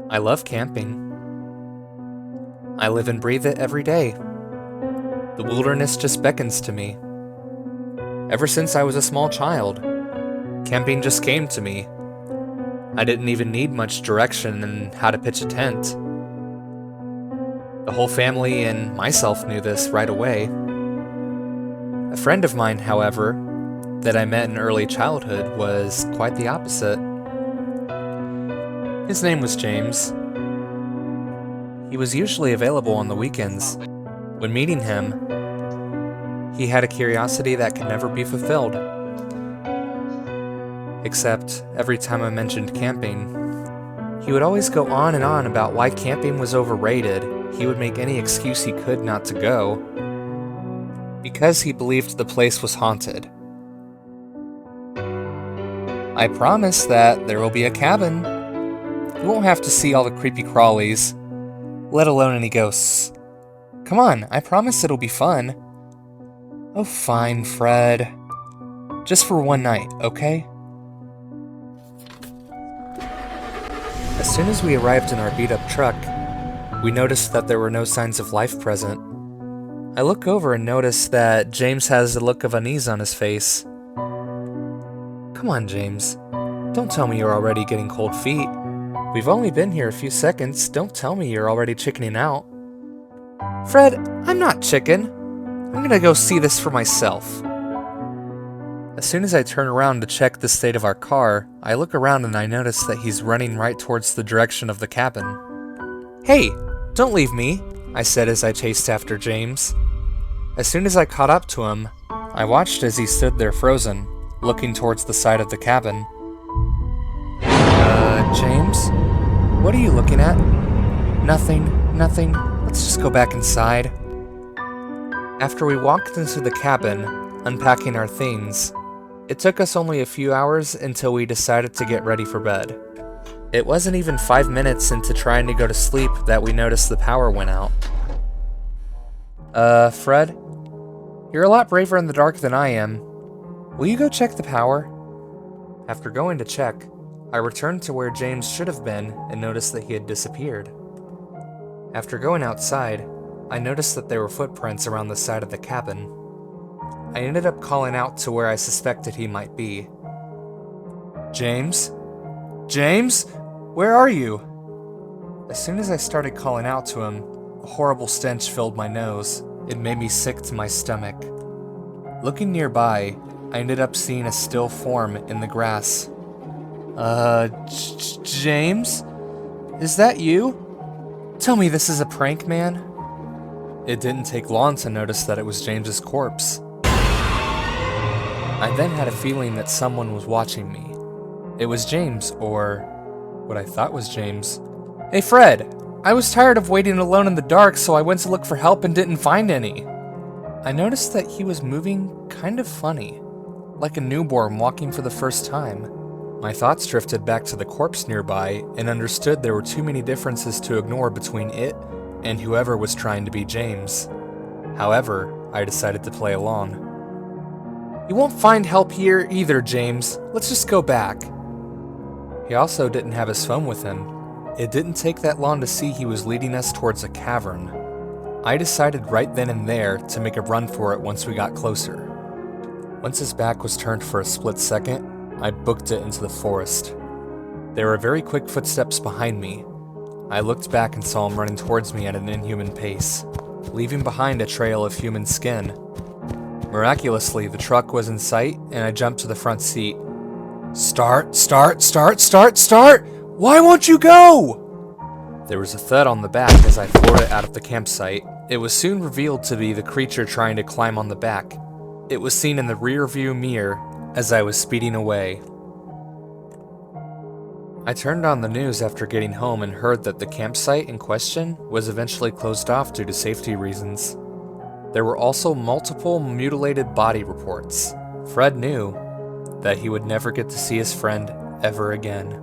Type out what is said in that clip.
I love camping. I live and breathe it every day. The wilderness just beckons to me. Ever since I was a small child, camping just came to me. I didn't even need much direction in how to pitch a tent. The whole family and myself knew this right away. A friend of mine, however, that I met in early childhood was quite the opposite. His name was James. He was usually available on the weekends. When meeting him, he had a curiosity that could never be fulfilled. Except every time I mentioned camping, he would always go on and on about why camping was overrated. He would make any excuse he could not to go, because he believed the place was haunted. I promise that there will be a cabin. You won't have to see all the creepy crawlies, let alone any ghosts. Come on, I promise it'll be fun. Oh, fine, Fred. Just for one night, okay? As soon as we arrived in our beat-up truck, we noticed that there were no signs of life present. I look over and notice that James has a look of unease on his face. Come on, James. Don't tell me you're already getting cold feet. We've only been here a few seconds. Don't tell me you're already chickening out. Fred, I'm not chicken. I'm gonna go see this for myself. As soon as I turn around to check the state of our car, I look around and I notice that he's running right towards the direction of the cabin. Hey, don't leave me, I said as I chased after James. As soon as I caught up to him, I watched as he stood there frozen, looking towards the side of the cabin. James? What are you looking at? Nothing. Let's just go back inside. After we walked into the cabin, unpacking our things, it took us only a few hours until we decided to get ready for bed. It wasn't even 5 minutes into trying to go to sleep that we noticed the power went out. Fred? You're a lot braver in the dark than I am. Will you go check the power? After going to check, I returned to where James should have been and noticed that he had disappeared. After going outside, I noticed that there were footprints around the side of the cabin. I ended up calling out to where I suspected he might be. James? James? Where are you? As soon as I started calling out to him, a horrible stench filled my nose. It made me sick to my stomach. Looking nearby, I ended up seeing a still form in the grass. James? Is that you? Tell me this is a prank, man? It didn't take long to notice that it was James's corpse. I then had a feeling that someone was watching me. It was James, or what I thought was James. Hey Fred, I was tired of waiting alone in the dark, so I went to look for help and didn't find any. I noticed that he was moving kind of funny, like a newborn walking for the first time. My thoughts drifted back to the corpse nearby and understood there were too many differences to ignore between it and whoever was trying to be James. However, I decided to play along. You won't find help here either, James. Let's just go back. He also didn't have his phone with him. It didn't take that long to see he was leading us towards a cavern. I decided right then and there to make a run for it once we got closer. Once his back was turned for a split second, I booked it into the forest. There were very quick footsteps behind me. I looked back and saw him running towards me at an inhuman pace, leaving behind a trail of human skin. Miraculously, the truck was in sight, and I jumped to the front seat. Start! Why won't you go? There was a thud on the back as I floored it out of the campsite. It was soon revealed to be the creature trying to climb on the back. It was seen in the rear-view mirror as I was speeding away. I turned on the news after getting home and heard that the campsite in question was eventually closed off due to safety reasons. There were also multiple mutilated body reports. Fred knew that he would never get to see his friend ever again.